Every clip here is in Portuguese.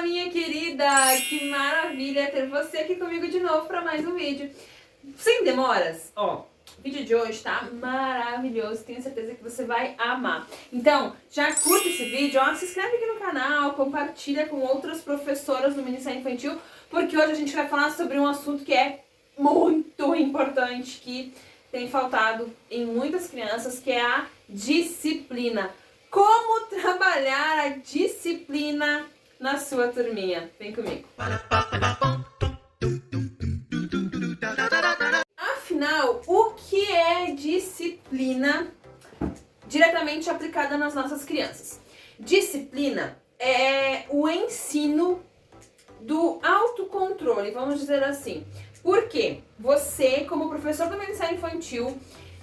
minha querida! Que maravilha ter você aqui comigo de novo para mais um vídeo. Sem demoras, ó, o vídeo de hoje tá maravilhoso, tenho certeza que você vai amar. Então, já curta esse vídeo, ó, se inscreve aqui no canal, compartilha com outras professoras do Ministério Infantil, porque hoje a gente vai falar sobre um assunto que é muito importante, que tem faltado em muitas crianças, que é a disciplina. Como trabalhar a disciplina na sua turminha? Vem comigo. Afinal, o que é disciplina diretamente aplicada nas nossas crianças? Disciplina é o ensino do autocontrole, vamos dizer assim. Porque você, como professor do Ministério Infantil,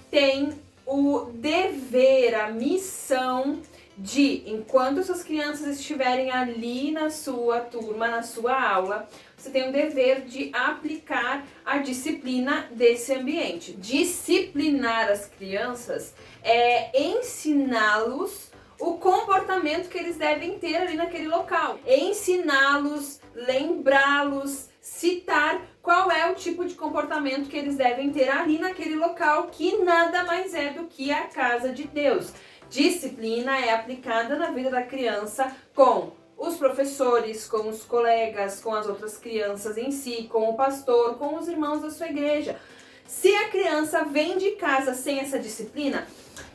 tem o dever, a missão de, enquanto suas crianças estiverem ali na sua turma, na sua aula, você tem o dever de aplicar a disciplina desse ambiente. Disciplinar as crianças é ensiná-los o comportamento que eles devem ter ali naquele local. Ensiná-los, lembrá-los, citar qual é o tipo de comportamento que eles devem ter ali naquele local, que nada mais é do que a casa de Deus. Disciplina é aplicada na vida da criança com os professores, com os colegas, com as outras crianças em si, com o pastor, com os irmãos da sua igreja. Se a criança vem de casa sem essa disciplina,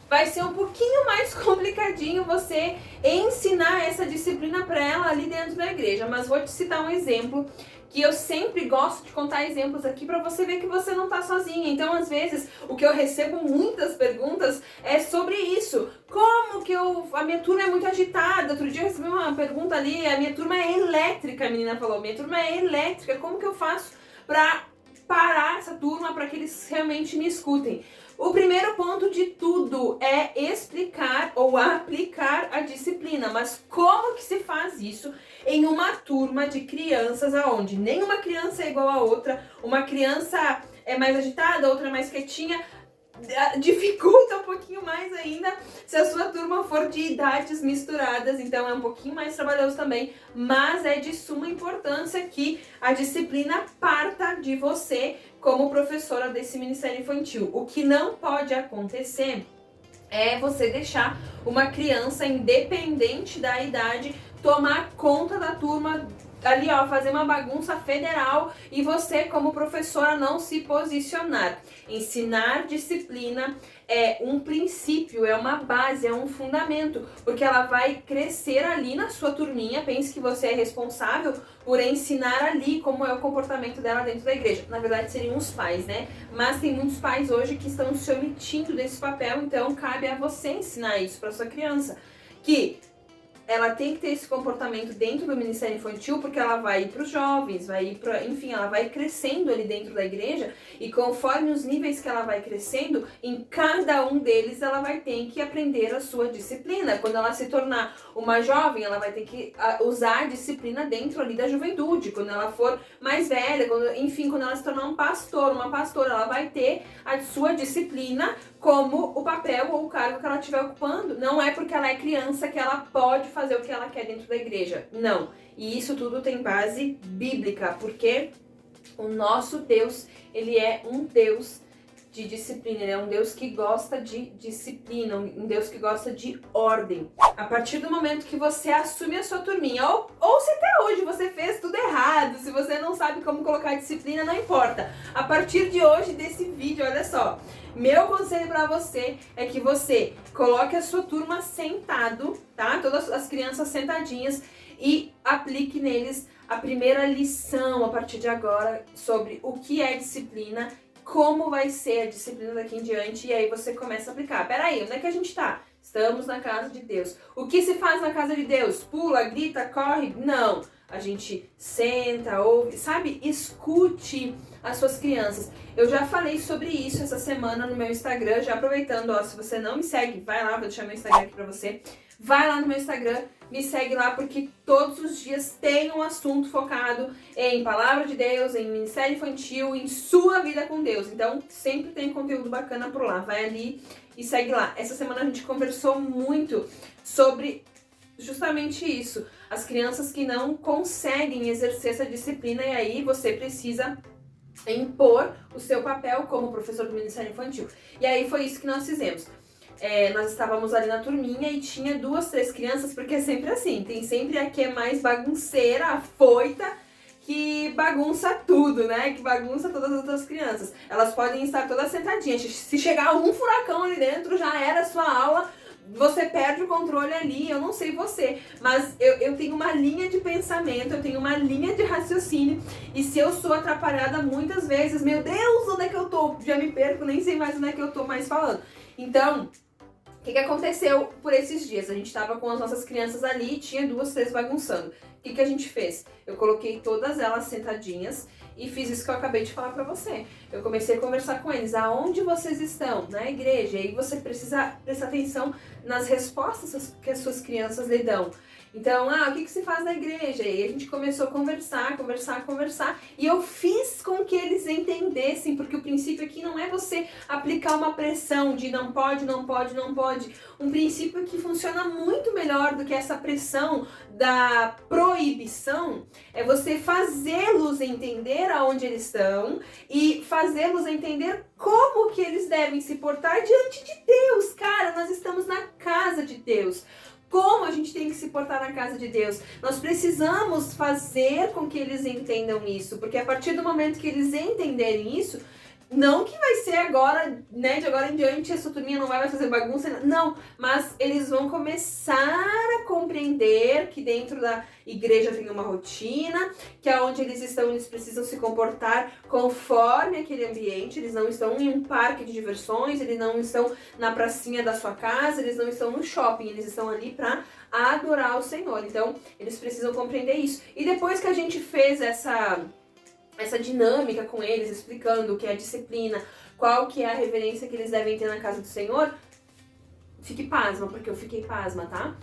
vai ser um pouquinho mais complicadinho você ensinar essa disciplina para ela ali dentro da igreja. Mas vou te citar um exemplo que eu sempre gosto de contar exemplos aqui para você ver que você não tá sozinha. Então, às vezes, o que eu recebo muitas perguntas é sobre isso. Como que a minha turma é muito agitada? Outro dia eu recebi uma pergunta ali, a minha turma é elétrica, a menina falou, minha turma é elétrica, como que eu faço para parar essa turma para que eles realmente me escutem? O primeiro ponto de tudo é explicar ou aplicar a disciplina, mas como que se faz isso em uma turma de crianças aonde nenhuma criança é igual a outra, uma criança é mais agitada, outra é mais quietinha? Dificulta um pouquinho mais ainda se a sua turma for de idades misturadas, então é um pouquinho mais trabalhoso também, mas é de suma importância que a disciplina parta de você como professora desse Ministério Infantil. O que não pode acontecer é você deixar uma criança, independente da idade, tomar conta da turma ali, ó, fazer uma bagunça federal e você, como professora, não se posicionar. Ensinar disciplina é um princípio, é uma base, é um fundamento, porque ela vai crescer ali na sua turminha. Pense que você é responsável por ensinar ali como é o comportamento dela dentro da igreja. Na verdade, seriam os pais, né? Mas tem muitos pais hoje que estão se omitindo desse papel, então cabe a você ensinar isso para sua criança, que ela tem que ter esse comportamento dentro do Ministério Infantil, porque ela vai ir para os jovens, vai ir para, enfim, ela vai crescendo ali dentro da igreja, e conforme os níveis que ela vai crescendo, em cada um deles ela vai ter que aprender a sua disciplina. Quando ela se tornar uma jovem, ela vai ter que usar a disciplina dentro ali da juventude. Quando ela for mais velha, quando ela se tornar um pastor, uma pastora, ela vai ter a sua disciplina como o papel ou o cargo que ela estiver ocupando. Não é porque ela é criança que ela pode fazer o que ela quer dentro da igreja. Não. E isso tudo tem base bíblica, porque o nosso Deus, ele é um Deus de disciplina, ele é um Deus que gosta de disciplina, um Deus que gosta de ordem. A partir do momento que você assume a sua turminha, ou se até hoje você fez tudo errado, se você não sabe como colocar disciplina, não importa. A partir de hoje, desse vídeo, olha só, meu conselho para você é que você coloque a sua turma sentado, tá? Todas as crianças sentadinhas, e aplique neles a primeira lição a partir de agora sobre o que é disciplina, como vai ser a disciplina daqui em diante, e aí você começa a aplicar. Peraí, onde é que a gente tá? Estamos na casa de Deus. O que se faz na casa de Deus? Pula, grita, corre? Não. A gente senta, ouve, sabe? Escute as suas crianças. Eu já falei sobre isso essa semana no meu Instagram, já aproveitando, ó, se você não me segue, vai lá, vou deixar meu Instagram aqui pra você. Vai lá no meu Instagram, me segue lá, porque todos os dias tem um assunto focado em Palavra de Deus, em Ministério Infantil, em sua vida com Deus. Então, sempre tem conteúdo bacana por lá. Vai ali e segue lá. Essa semana a gente conversou muito sobre justamente isso. as crianças que não conseguem exercer essa disciplina, e aí você precisa impor o seu papel como professor do Ministério Infantil. E aí foi isso que nós fizemos. Nós estávamos ali na turminha e tinha 2, 3 crianças, porque é sempre assim, tem sempre a que é mais bagunceira, afoita, que bagunça tudo, né? Que bagunça todas as outras crianças. Elas podem estar todas sentadinhas. Se chegar um furacão ali dentro, já era a sua aula, você perde o controle ali. Eu não sei você, mas eu tenho uma linha de pensamento, eu tenho uma linha de raciocínio, e se eu sou atrapalhada muitas vezes, meu Deus, onde é que eu tô? Já me perco, nem sei mais onde é que eu tô mais falando. Então, o que aconteceu por esses dias? A gente tava com as nossas crianças ali, tinha 2, 3 bagunçando. O que a gente fez? Eu coloquei todas elas sentadinhas e fiz isso que eu acabei de falar pra você. Eu comecei a conversar com eles. Aonde vocês estão? Na igreja. E aí você precisa prestar atenção nas respostas que as suas crianças lhe dão. Então, o que se faz na igreja? E aí a gente começou a conversar. E eu fiz com que eles entendessem, porque o princípio aqui não é você aplicar uma pressão de não pode. Um princípio que funciona muito melhor do que essa pressão da proibição é você fazê-los entender aonde eles estão e fazê-los entender como que eles devem se portar diante de Deus. Cara, nós estamos na casa de Deus. Como a gente tem que se portar na casa de Deus? Nós precisamos fazer com que eles entendam isso, porque a partir do momento que eles entenderem isso, não que vai ser agora, né, de agora em diante essa turminha não vai mais fazer bagunça, não, mas eles vão começar a compreender que dentro da igreja tem uma rotina, que aonde eles estão eles precisam se comportar conforme aquele ambiente, eles não estão em um parque de diversões, eles não estão na pracinha da sua casa, eles não estão no shopping, eles estão ali para adorar o Senhor. Então, eles precisam compreender isso. E depois que a gente fez essa dinâmica com eles, explicando o que é a disciplina, qual que é a reverência que eles devem ter na casa do Senhor, fique pasma, porque eu fiquei pasma, tá?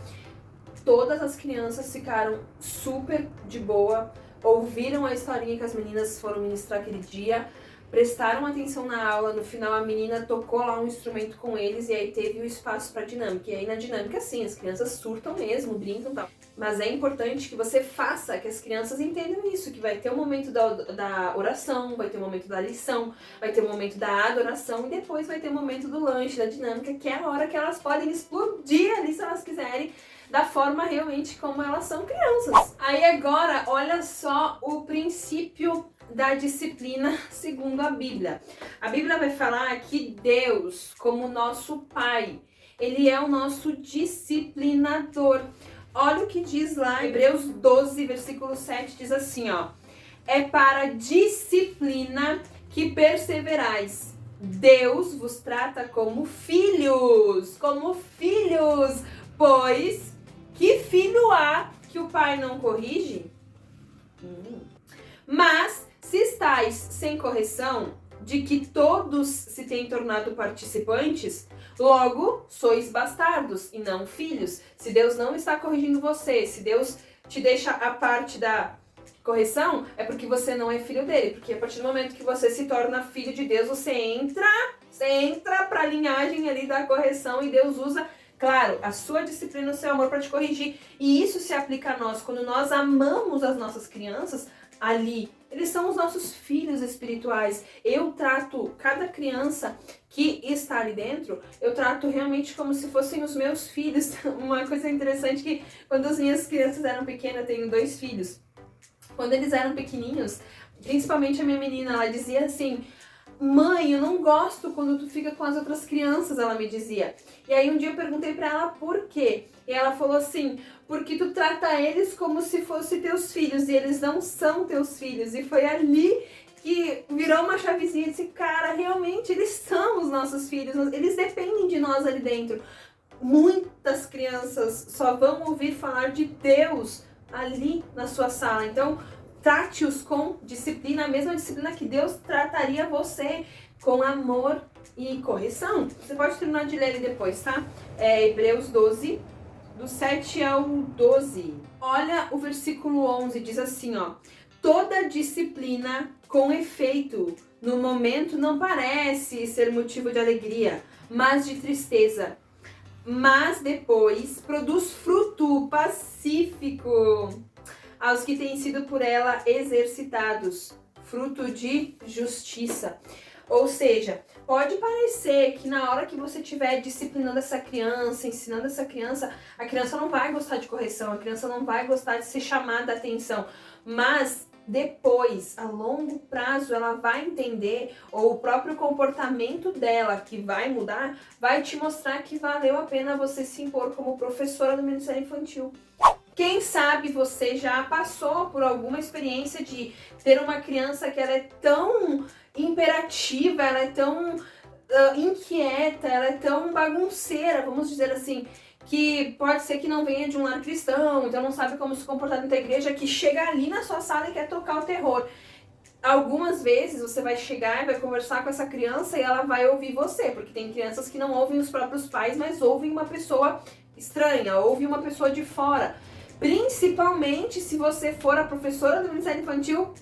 Todas as crianças ficaram super de boa, ouviram a historinha que as meninas foram ministrar aquele dia, prestaram atenção na aula, no final a menina tocou lá um instrumento com eles e aí teve o espaço para dinâmica. E aí na dinâmica, sim, as crianças surtam mesmo, brincam e tal. Mas é importante que você faça que as crianças entendam isso, que vai ter o momento da oração, vai ter o momento da lição, vai ter o momento da adoração e depois vai ter o momento do lanche, da dinâmica, que é a hora que elas podem explodir ali se elas quiserem, da forma realmente como elas são crianças. Aí agora, olha só o princípio da disciplina segundo a Bíblia. A Bíblia vai falar que Deus, como nosso Pai, Ele é o nosso disciplinador. Olha o que diz lá, Hebreus 12, versículo 7, diz assim, ó. É para disciplina que perseverais. Deus vos trata como filhos, pois que filho há que o pai não corrige? Mas se estáis sem correção, de que todos se têm tornado participantes, logo sois bastardos e não filhos. Se Deus não está corrigindo você, se Deus te deixa a parte da correção, é porque você não é filho dele. Porque a partir do momento que você se torna filho de Deus, você entra para a linhagem ali da correção e Deus usa, claro, a sua disciplina, o seu amor para te corrigir. E isso se aplica a nós. Quando nós amamos as nossas crianças, ali, eles são os nossos filhos espirituais. Eu trato cada criança que está ali dentro, eu trato realmente como se fossem os meus filhos. Uma coisa interessante que quando as minhas crianças eram pequenas, eu tenho 2 filhos. Quando eles eram pequenininhos, principalmente a minha menina, ela dizia assim: mãe, eu não gosto quando tu fica com as outras crianças, ela me dizia. E aí um dia eu perguntei pra ela por quê. E ela falou assim: porque tu trata eles como se fossem teus filhos e eles não são teus filhos. E foi ali que virou uma chavezinha e disse: cara, realmente eles são os nossos filhos, eles dependem de nós ali dentro. Muitas crianças só vão ouvir falar de Deus ali na sua sala. Então, trate-os com disciplina, a mesma disciplina que Deus trataria você, com amor e correção. Você pode terminar de ler ele depois, tá? Hebreus 12, do 7 ao 12. Olha o versículo 11, diz assim, ó. Toda disciplina com efeito, no momento não parece ser motivo de alegria, mas de tristeza. mas depois produz fruto pacífico aos que têm sido por ela exercitados, fruto de justiça. Ou seja, pode parecer que na hora que você estiver disciplinando essa criança, ensinando essa criança, a criança não vai gostar de correção, a criança não vai gostar de ser chamada a atenção, mas depois, a longo prazo, ela vai entender, ou o próprio comportamento dela que vai mudar, vai te mostrar que valeu a pena você se impor como professora do Ministério Infantil. Quem sabe você já passou por alguma experiência de ter uma criança que ela é tão imperativa, ela é tão inquieta, ela é tão bagunceira, vamos dizer assim, que pode ser que não venha de um lar cristão, então não sabe como se comportar dentro da igreja, que chega ali na sua sala e quer tocar o terror. Algumas vezes você vai chegar e vai conversar com essa criança e ela vai ouvir você, porque tem crianças que não ouvem os próprios pais, mas ouvem uma pessoa estranha, ouvem uma pessoa de fora. Principalmente se você for a professora do Ministério Infantil,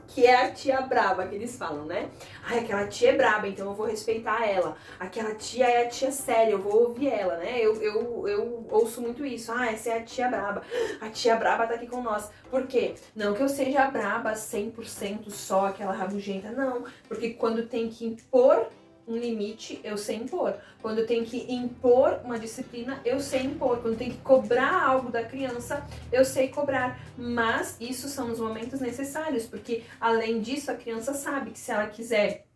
que é a tia braba, que eles falam, né? Ai, aquela tia é braba, então eu vou respeitar ela. Aquela tia é a tia séria, eu vou ouvir ela, né? Eu ouço muito isso. Ah, essa é a tia braba. A tia braba tá aqui com nós. Por quê? Não que eu seja braba 100% só, aquela rabugenta, não. Porque quando tem que impor um limite, eu sei impor. Quando eu tenho que impor uma disciplina, eu sei impor. Quando eu tenho que cobrar algo da criança, eu sei cobrar. Mas isso são os momentos necessários, porque além disso, a criança sabe que se ela quiser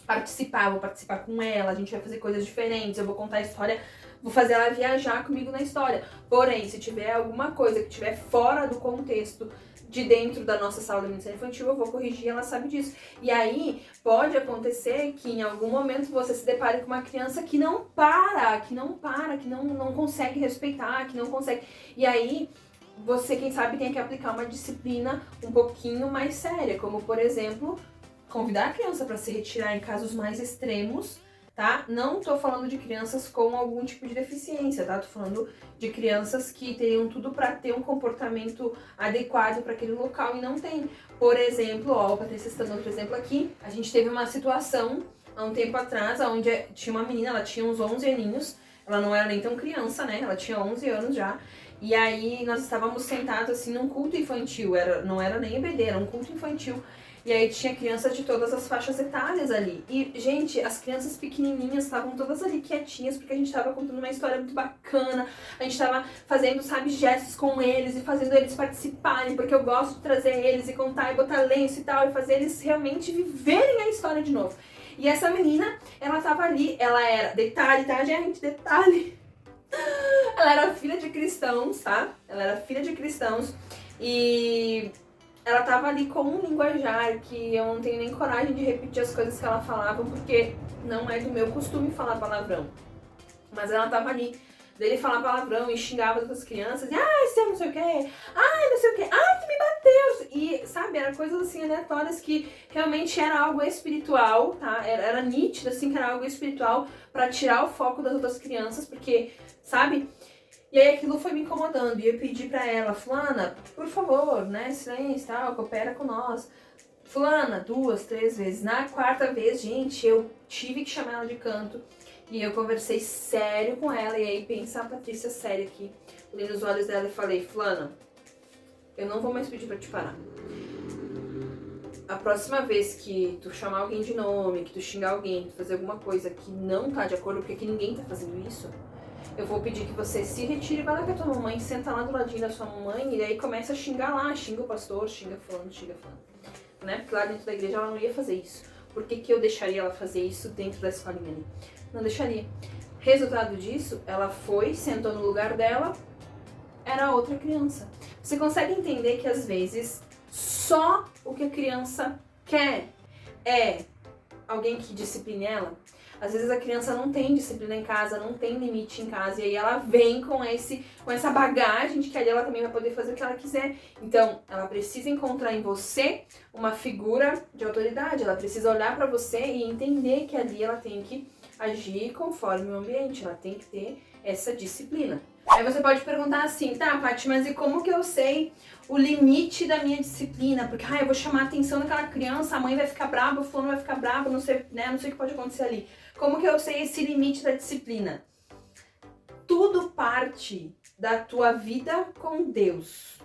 participar, eu vou participar com ela, a gente vai fazer coisas diferentes, eu vou contar a história, vou fazer ela viajar comigo na história. Porém, se tiver alguma coisa que estiver fora do contexto de dentro da nossa sala do Ministério Infantil, eu vou corrigir, ela sabe disso. E aí, pode acontecer que em algum momento você se depare com uma criança que não consegue respeitar, que não consegue... E aí, você, quem sabe, tem que aplicar uma disciplina um pouquinho mais séria, como, por exemplo, convidar a criança para se retirar em casos mais extremos, tá? Não tô falando de crianças com algum tipo de deficiência, tá? Tô falando de crianças que teriam tudo para ter um comportamento adequado para aquele local e não tem. Por exemplo, ó, a Patrícia está dando outro exemplo aqui. A gente teve uma situação há um tempo atrás, onde tinha uma menina, ela tinha uns 11 aninhos, ela não era nem tão criança, né? Ela tinha 11 anos já. E aí nós estávamos sentados assim num culto infantil, não era nem EBD, era um culto infantil. E aí tinha crianças de todas as faixas etárias ali. E, gente, as crianças pequenininhas estavam todas ali quietinhas, porque a gente estava contando uma história muito bacana. A gente estava fazendo, sabe, gestos com eles e fazendo eles participarem, porque eu gosto de trazer eles e contar e botar lenço e tal, e fazer eles realmente viverem a história de novo. E essa menina, ela tava ali, ela era, detalhe, tá, gente? Detalhe. Ela era filha de cristãos, tá? Ela era filha de cristãos e ela tava ali com um linguajar que eu não tenho nem coragem de repetir as coisas que ela falava, porque não é do meu costume falar palavrão. Mas ela tava ali, dele falar palavrão e xingava as outras crianças, e ai, você não sei o que, ai, não sei o que, ai, tu me bateu. E, sabe, eram coisas assim aleatórias que realmente era algo espiritual, tá? Era nítido, assim, que era algo espiritual pra tirar o foco das outras crianças, porque, sabe? E aí aquilo foi me incomodando, e eu pedi pra ela, fulana, por favor, né, silêncio, tal, coopera com nós. Fulana, 2, 3 vezes. Na quarta vez, gente, eu tive que chamar ela de canto, e eu conversei sério com ela, e aí pensa a Patrícia séria aqui. Olhei nos olhos dela e falei, fulana, eu não vou mais pedir pra te parar. A próxima vez que tu chamar alguém de nome, que tu xingar alguém, que tu fazer alguma coisa que não tá de acordo, porque aqui ninguém tá fazendo isso, eu vou pedir que você se retire, vai lá com a tua mamãe, senta lá do ladinho da sua mamãe e aí começa a xingar lá, xinga o pastor, xinga fulano, né? Porque lá dentro da igreja ela não ia fazer isso. Por que que eu deixaria ela fazer isso dentro da escolinha ali? Não deixaria. Resultado disso, ela foi, sentou no lugar dela, era outra criança. Você consegue entender que às vezes só o que a criança quer é alguém que discipline ela? Às vezes a criança não tem disciplina em casa, não tem limite em casa, e aí ela vem com essa bagagem de que ali ela também vai poder fazer o que ela quiser. Então, ela precisa encontrar em você uma figura de autoridade, ela precisa olhar pra você e entender que ali ela tem que agir conforme o ambiente, ela tem que ter essa disciplina. Aí você pode perguntar assim, tá, Paty, mas e como que eu sei o limite da minha disciplina? Porque, eu vou chamar a atenção daquela criança, a mãe vai ficar brava, o fulano vai ficar bravo, não sei, né, não sei o que pode acontecer ali. Como que eu sei esse limite da disciplina? tudo parte da tua vida com Deus.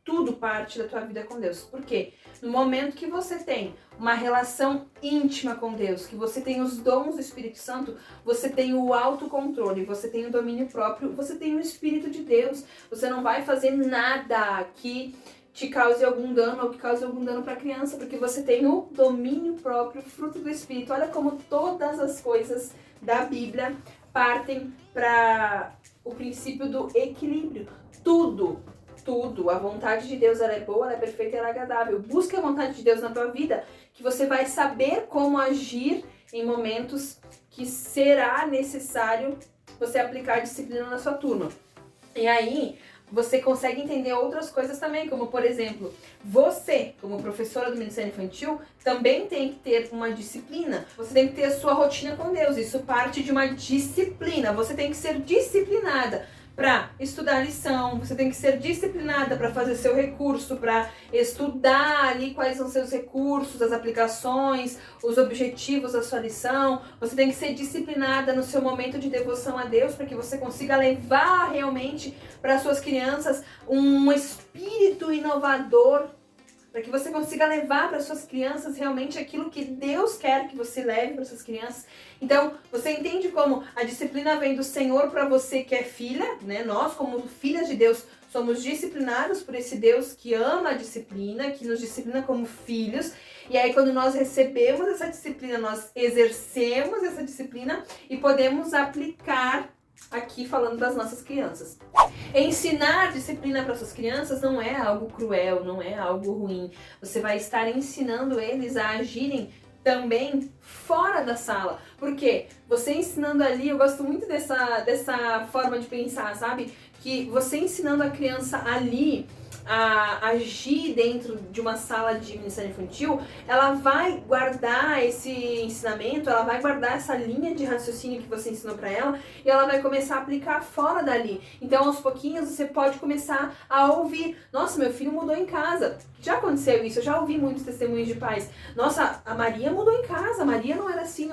Tudo parte da tua vida com Deus. Por quê? No momento que você tem uma relação íntima com Deus, que você tem os dons do Espírito Santo, você tem o autocontrole, você tem o domínio próprio, você tem o Espírito de Deus. Você não vai fazer nada que te cause algum dano ou que cause algum dano para a criança, porque você tem o domínio próprio, fruto do Espírito. Olha como todas as coisas da Bíblia partem para o princípio do equilíbrio. Tudo, a vontade de Deus ela é boa, ela é perfeita e ela é agradável. Busque a vontade de Deus na tua vida, que você vai saber como agir em momentos que será necessário você aplicar disciplina na sua turma. E aí, você consegue entender outras coisas também, como por exemplo, você, como professora do Ministério Infantil, também tem que ter uma disciplina. Você tem que ter a sua rotina com Deus, isso parte de uma disciplina. Você tem que ser disciplinada para estudar a lição, você tem que ser disciplinada para fazer seu recurso, para estudar ali quais são seus recursos, as aplicações, os objetivos da sua lição. Você tem que ser disciplinada no seu momento de devoção a Deus para que você consiga levar realmente para suas crianças um espírito inovador, para que você consiga levar para suas crianças realmente aquilo que Deus quer que você leve para suas crianças. Então, você entende como a disciplina vem do Senhor para você que é filha, né? Nós, como filhas de Deus, somos disciplinados por esse Deus que ama a disciplina, que nos disciplina como filhos. E aí, quando nós recebemos essa disciplina, nós exercemos essa disciplina e podemos aplicar aqui falando das nossas crianças. Ensinar disciplina para suas crianças não é algo cruel, não é algo ruim. Você vai estar ensinando eles a agirem também fora da sala. Por quê? Você ensinando ali, eu gosto muito dessa forma de pensar, sabe? Que você ensinando a criança ali a agir dentro de uma sala de ministério infantil, ela vai guardar esse ensinamento, ela vai guardar essa linha de raciocínio que você ensinou para ela e ela vai começar a aplicar fora dali. Então, aos pouquinhos, você pode começar a ouvir: nossa, meu filho mudou em casa. Já aconteceu isso, eu já ouvi muitos testemunhos de pais. Nossa, a Maria mudou em casa, a Maria não era assim,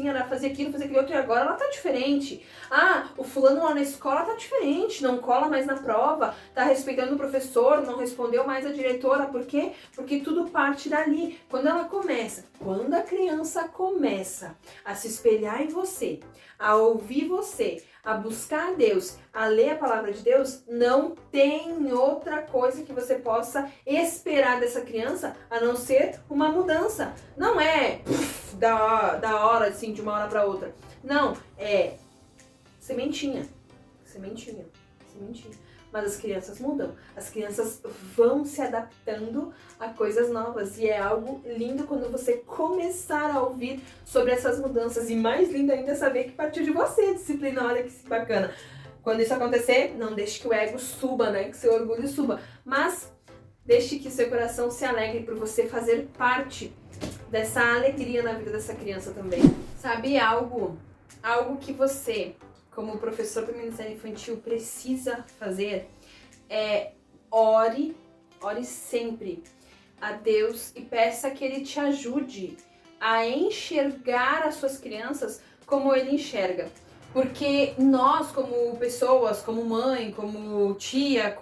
ela fazia aquilo outro e agora ela tá diferente. Ah, o fulano lá na escola tá diferente, não cola mais na prova, tá respeitando o professor, não respondeu mais a diretora. Por quê? Porque tudo parte dali. Quando a criança começa a se espelhar em você, a ouvir você, a buscar a Deus, a ler a palavra de Deus, não tem outra coisa que você possa esperar dessa criança a não ser uma mudança. Não é da hora, assim, de uma hora para outra. Não, é sementinha. Mas as crianças mudam, as crianças vão se adaptando a coisas novas e é algo lindo quando você começar a ouvir sobre essas mudanças. E mais lindo ainda é saber que partiu de você a disciplina. Olha que bacana. Quando isso acontecer, não deixe que o ego suba, né? Que seu orgulho suba, mas deixe que seu coração se alegre por você fazer parte dessa alegria na vida dessa criança também. Sabe, algo que você, como professor do Ministério Infantil, precisa fazer é ore sempre a Deus e peça que Ele te ajude a enxergar as suas crianças como Ele enxerga. Porque nós, como pessoas, como mãe, como tia,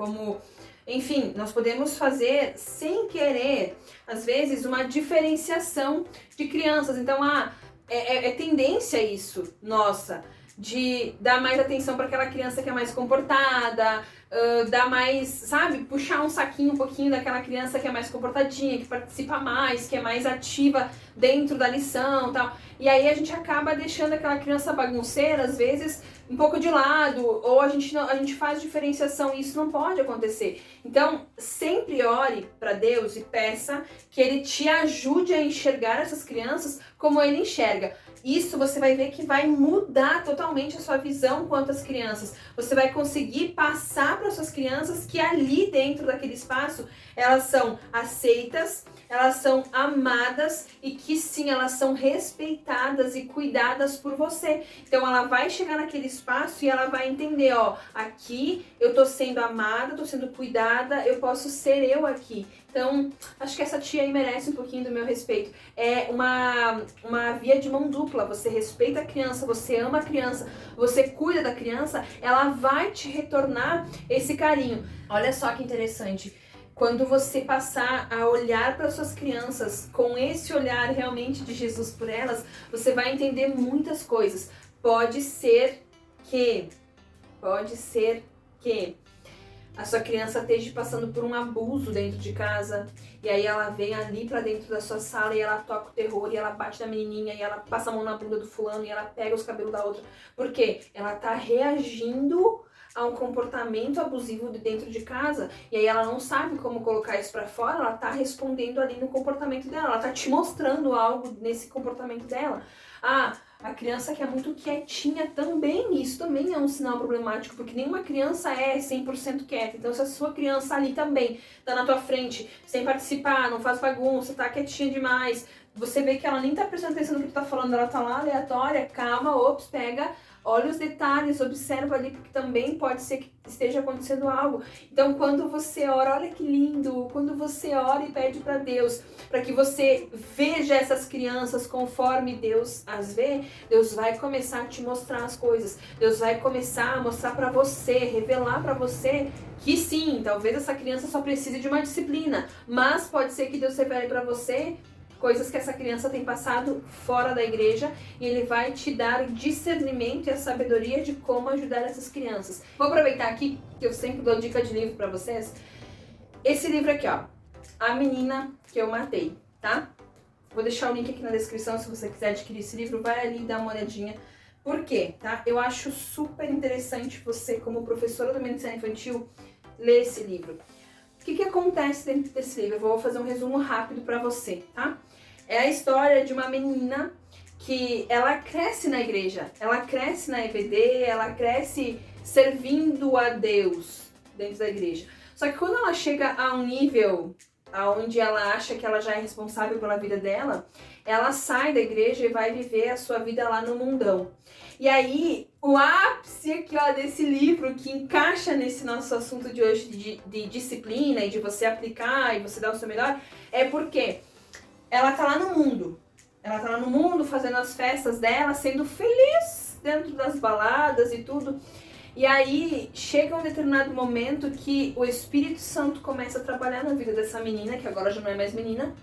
enfim, nós podemos fazer sem querer, às vezes, uma diferenciação de crianças. Então, é tendência isso, nossa, de dar mais atenção para aquela criança que é mais comportada, dar mais, sabe, puxar um saquinho um pouquinho daquela criança que é mais comportadinha, que participa mais, que é mais ativa dentro da lição e tal. E aí a gente acaba deixando aquela criança bagunceira, às vezes, um pouco de lado, ou a gente faz diferenciação e isso não pode acontecer. Então, sempre ore para Deus e peça que Ele te ajude a enxergar essas crianças como Ele enxerga. Isso você vai ver que vai mudar totalmente a sua visão quanto às crianças. Você vai conseguir passar para suas crianças que ali dentro daquele espaço, elas são aceitas, elas são amadas e que sim, elas são respeitadas e cuidadas por você. Então ela vai chegar naquele espaço e ela vai entender, ó, aqui eu tô sendo amada, tô sendo cuidada, eu posso ser eu aqui. Então, acho que essa tia aí merece um pouquinho do meu respeito. É uma via de mão dupla. Você respeita a criança, você ama a criança, você cuida da criança, ela vai te retornar esse carinho. Olha só que interessante. Quando você passar a olhar para suas crianças com esse olhar realmente de Jesus por elas, você vai entender muitas coisas. Pode ser que a sua criança esteja passando por um abuso dentro de casa, e aí ela vem ali pra dentro da sua sala e ela toca o terror, e ela bate na menininha, e ela passa a mão na bunda do fulano, e ela pega os cabelos da outra. Por quê? Ela tá reagindo a um comportamento abusivo de dentro de casa, e aí ela não sabe como colocar isso pra fora, ela tá respondendo ali no comportamento dela, ela tá te mostrando algo nesse comportamento dela. Ah, a criança que é muito quietinha também, isso também é um sinal problemático, porque nenhuma criança é 100% quieta. Então, se a sua criança ali também tá na tua frente, sem participar, não faz bagunça, tá quietinha demais, você vê que ela nem tá prestando atenção no que tu tá falando, ela tá lá aleatória, calma, ops, pega, olha os detalhes, observa ali, porque também pode ser que esteja acontecendo algo. Então, quando você ora, olha que lindo, quando você ora e pede para Deus, para que você veja essas crianças conforme Deus as vê, Deus vai começar a te mostrar as coisas. Deus vai começar a mostrar para você, revelar para você que sim, talvez essa criança só precise de uma disciplina, mas pode ser que Deus revele para você coisas que essa criança tem passado fora da igreja, e ele vai te dar o discernimento e a sabedoria de como ajudar essas crianças. Vou aproveitar aqui, que eu sempre dou dica de livro para vocês. Esse livro aqui, ó, A Menina que Eu Matei, tá? Vou deixar o link aqui na descrição, se você quiser adquirir esse livro, vai ali e dá uma olhadinha. Por quê, tá? Eu acho super interessante você, como professora do Ministério Infantil, ler esse livro. O que acontece dentro desse livro? Eu vou fazer um resumo rápido para você, tá? É a história de uma menina que ela cresce na igreja, ela cresce na EBD, ela cresce servindo a Deus dentro da igreja. Só que quando ela chega a um nível onde ela acha que ela já é responsável pela vida dela, ela sai da igreja e vai viver a sua vida lá no mundão. E aí, o ápice aqui, ó, desse livro, que encaixa nesse nosso assunto de hoje de disciplina e de você aplicar e você dar o seu melhor, é porque ela tá lá no mundo. Ela tá lá no mundo fazendo as festas dela, sendo feliz dentro das baladas e tudo. E aí chega um determinado momento que o Espírito Santo começa a trabalhar na vida dessa menina, que agora já não é mais menina,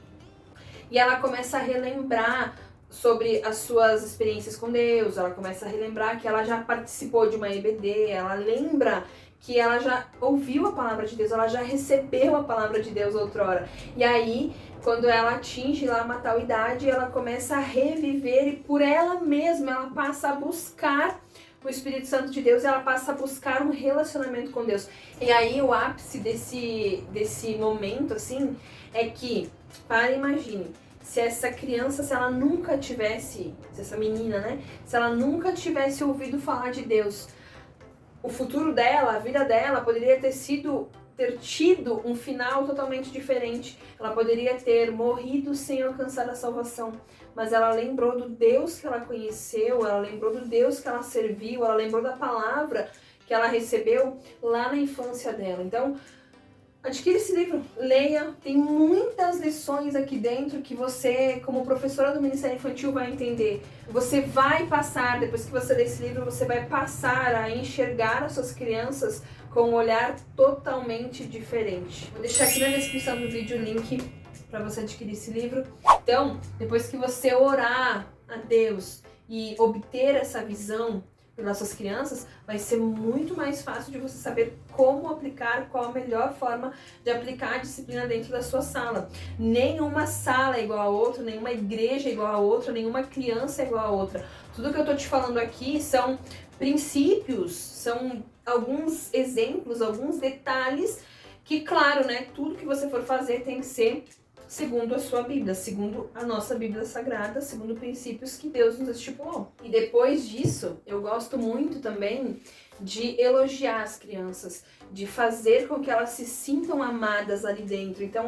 e ela começa a relembrar sobre as suas experiências com Deus, ela começa a relembrar que ela já participou de uma EBD, ela lembra que ela já ouviu a palavra de Deus, ela já recebeu a palavra de Deus outrora. E aí, quando ela atinge lá uma tal idade, ela começa a reviver e por ela mesma ela passa a buscar o Espírito Santo de Deus, ela passa a buscar um relacionamento com Deus. E aí o ápice desse momento, assim, é que, imagine, se essa criança, se ela nunca tivesse, se essa menina, né, se ela nunca tivesse ouvido falar de Deus, o futuro dela, a vida dela poderia ter tido um final totalmente diferente. Ela poderia ter morrido sem alcançar a salvação, mas ela lembrou do Deus que ela conheceu, ela lembrou do Deus que ela serviu, ela lembrou da palavra que ela recebeu lá na infância dela. Então, adquira esse livro, leia, tem muitas lições aqui dentro que você, como professora do Ministério Infantil, vai entender. Você vai passar, depois que você ler esse livro, você vai passar a enxergar as suas crianças com um olhar totalmente diferente. Vou deixar aqui na descrição do vídeo o link para você adquirir esse livro. Então, depois que você orar a Deus e obter essa visão pelas suas crianças, vai ser muito mais fácil de você saber como aplicar, qual a melhor forma de aplicar a disciplina dentro da sua sala. Nenhuma sala é igual a outra, nenhuma igreja é igual a outra, nenhuma criança é igual a outra. Tudo que eu tô te falando aqui são princípios, são alguns exemplos, alguns detalhes que, claro, né, tudo que você for fazer tem que ser segundo a sua Bíblia, segundo a nossa Bíblia Sagrada, segundo princípios que Deus nos estipulou. E depois disso, eu gosto muito também de elogiar as crianças, de fazer com que elas se sintam amadas ali dentro. Então,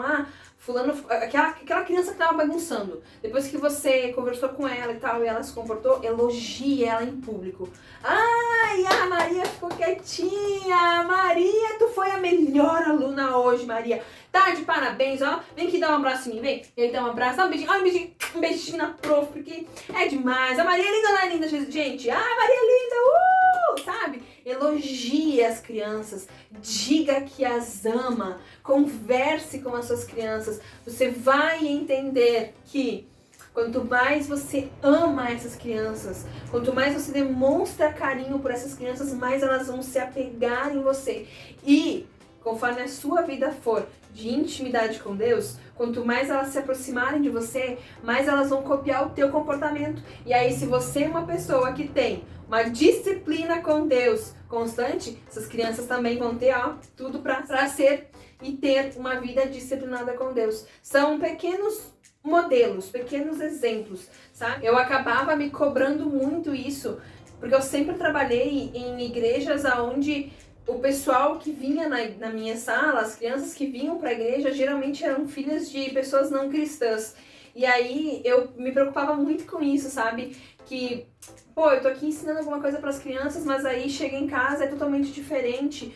fulano, aquela criança que tava bagunçando, depois que você conversou com ela e tal, e ela se comportou, elogie ela em público. Ai, a Maria ficou quietinha, Maria, tu foi a melhor aluna hoje, Maria. Tá de parabéns, ó, vem aqui dar um abraço em mim, vem. Ele dá um abraço, dá um beijinho, um beijinho na prof, porque é demais. A Maria é linda, não é linda, gente? Maria é linda, sabe? Elogie as crianças, diga que as ama, converse com as suas crianças. Você vai entender que quanto mais você ama essas crianças, quanto mais você demonstra carinho por essas crianças, mais elas vão se apegar em você. E conforme a sua vida for de intimidade com Deus, quanto mais elas se aproximarem de você, mais elas vão copiar o teu comportamento. E aí, se você é uma pessoa que tem uma disciplina com Deus constante, essas crianças também vão ter tudo para ser e ter uma vida disciplinada com Deus. São pequenos modelos, pequenos exemplos, sabe? Eu acabava me cobrando muito isso, porque eu sempre trabalhei em igrejas onde o pessoal que vinha na minha sala, as crianças que vinham para a igreja, geralmente eram filhas de pessoas não cristãs. E aí eu me preocupava muito com isso, sabe? Que, eu tô aqui ensinando alguma coisa para as crianças, mas aí chega em casa, é totalmente diferente.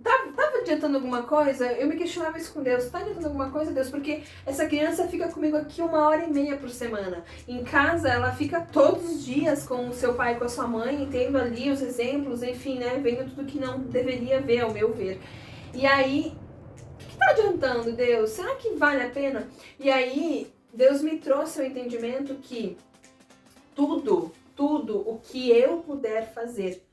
Tava adiantando alguma coisa? Eu me questionava isso com Deus. Tá adiantando alguma coisa, Deus? Porque essa criança fica comigo aqui 1h30 por semana. Em casa, ela fica todos os dias com o seu pai e com a sua mãe, tendo ali os exemplos, enfim, né? Vendo tudo que não deveria ver, ao meu ver. E aí, o que tá adiantando, Deus? Será que vale a pena? E aí, Deus me trouxe o entendimento que tudo o que eu puder fazer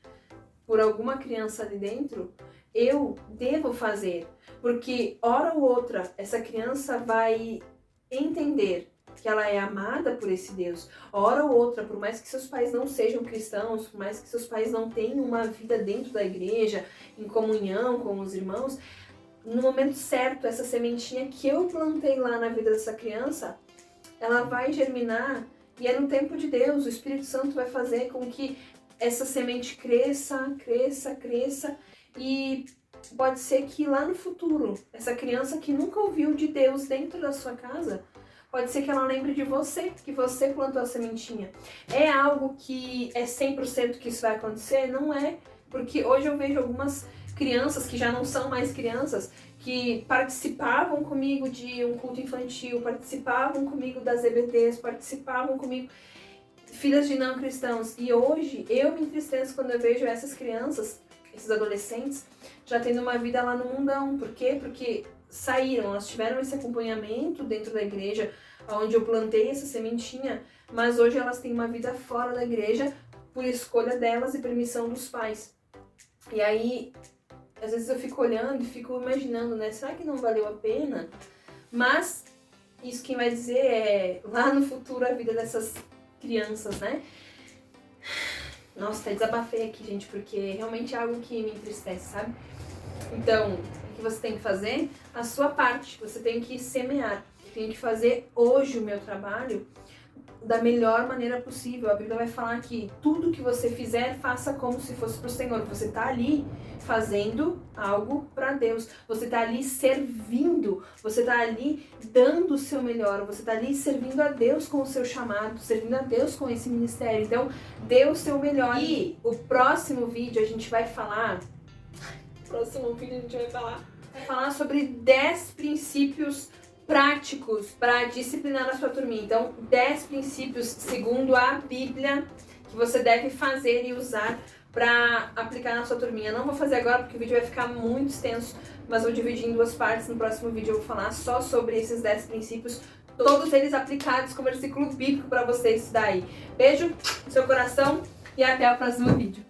por alguma criança ali dentro, eu devo fazer, porque hora ou outra essa criança vai entender que ela é amada por esse Deus. Hora ou outra, por mais que seus pais não sejam cristãos, por mais que seus pais não tenham uma vida dentro da igreja, em comunhão com os irmãos, no momento certo, essa sementinha que eu plantei lá na vida dessa criança, ela vai germinar, e é no tempo de Deus, o Espírito Santo vai fazer com que essa semente cresça, e pode ser que lá no futuro, essa criança que nunca ouviu de Deus dentro da sua casa, pode ser que ela lembre de você, que você plantou a sementinha. É algo que é 100% que isso vai acontecer? Não é, porque hoje eu vejo algumas crianças que já não são mais crianças, que participavam comigo de um culto infantil, participavam comigo das EBTs, participavam comigo, filhas de não cristãos. E hoje eu me entristeço quando eu vejo essas crianças, esses adolescentes, já tendo uma vida lá no mundão. Por quê? Porque saíram, elas tiveram esse acompanhamento dentro da igreja, onde eu plantei essa sementinha, mas hoje elas têm uma vida fora da igreja por escolha delas e permissão dos pais. E aí, às vezes eu fico olhando e fico imaginando, né? Será que não valeu a pena? Mas isso quem vai dizer é lá no futuro a vida dessas crianças, né? Nossa, até desabafei aqui, gente, porque realmente é algo que me entristece, sabe? Então, o que você tem que fazer? A sua parte. Você tem que semear. Tem que fazer hoje o meu trabalho da melhor maneira possível. A Bíblia vai falar que tudo que você fizer, faça como se fosse para o Senhor. Você está ali fazendo algo para Deus. Você está ali servindo. Você está ali dando o seu melhor. Você está ali servindo a Deus com o seu chamado, servindo a Deus com esse ministério. Então, dê o seu melhor. E o próximo vídeo a gente vai falar... Vai falar sobre 10 princípios práticos para disciplinar a sua turminha. Então, 10 princípios segundo a Bíblia que você deve fazer e usar para aplicar na sua turminha. Não vou fazer agora porque o vídeo vai ficar muito extenso, mas vou dividir em 2 partes. No próximo vídeo eu vou falar só sobre esses 10 princípios, todos eles aplicados com versículo bíblico para você estudar aí. Beijo no seu coração e até o próximo vídeo.